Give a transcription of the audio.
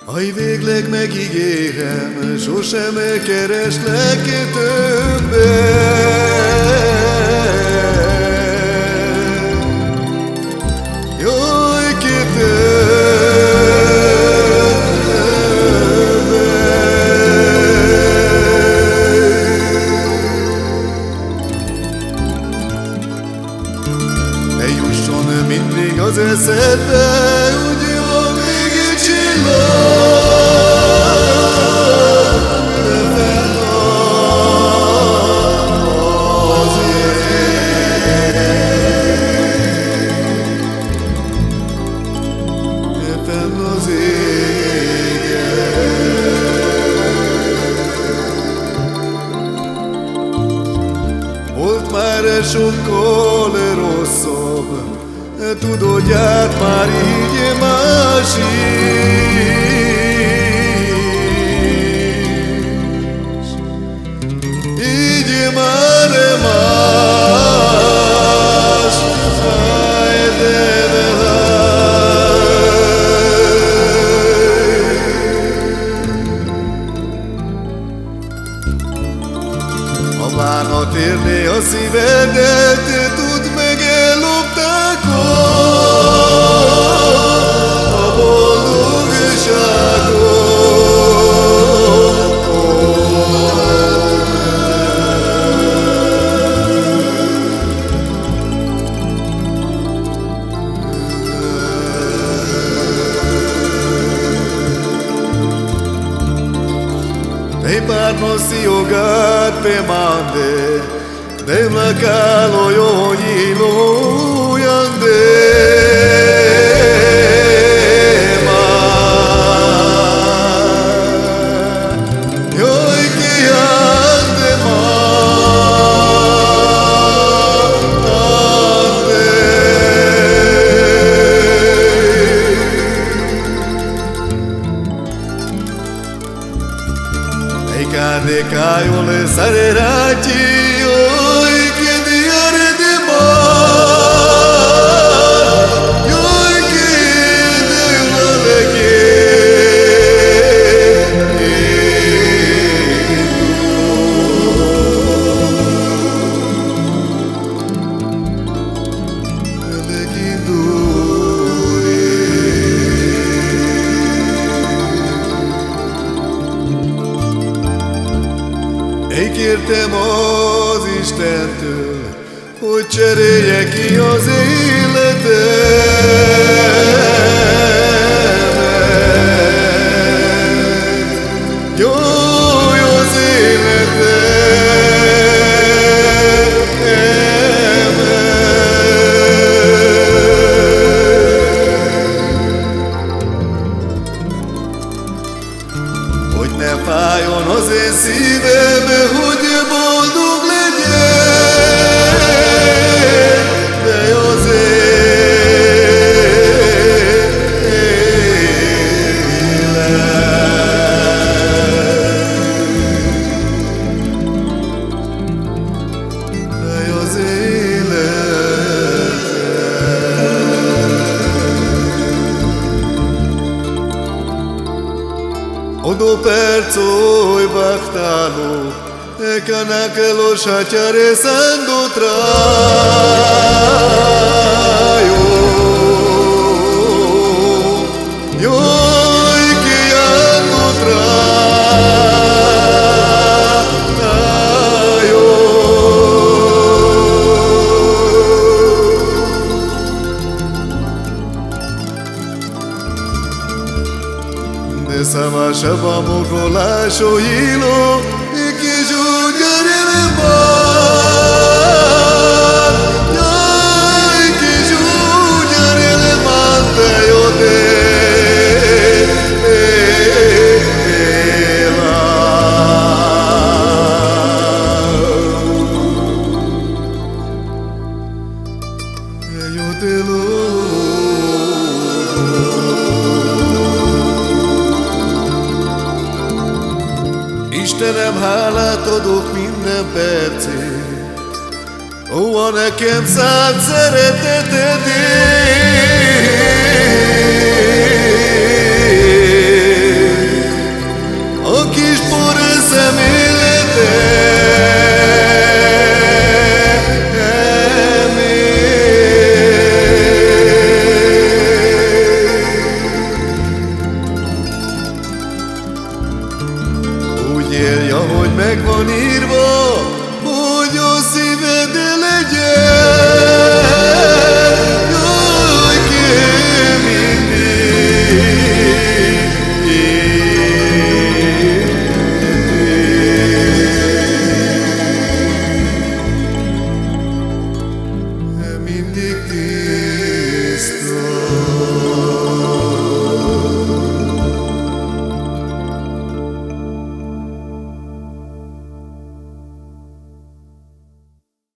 Aj, végleg megígérem, sosem kereslek többet. Jaj, ne jusson mindig az eszedbe, hogy jó még csillag. Volt már sokkal rosszabb, tudod, járt már így más is. Így már más, ha bánat érné a szívedet, tudd meg, ellopták a boldogságot. Dei parnosi ogate mande, dei la calo yo yilo yande ma, yo ki yande ma ande. Cade caiole sarerati, oi che diare de mar, oi che de maleke. Én kértem az Istentől, hogy cserélje ki az életemet. Jöjj az életemet. Hogy ne fájjon az én szívem, hogy boldog legyen, de az élet. Odo percoj bahtalo, canake lo shachare sando traio. Yo que ando traio. Sama shaba mukrola shohilo ki jujare le mar, jai ki jujare le mante yote ela. Yote lo. Istenem, hálát adok minden percért, ó, a nekem szánt szeretetedért.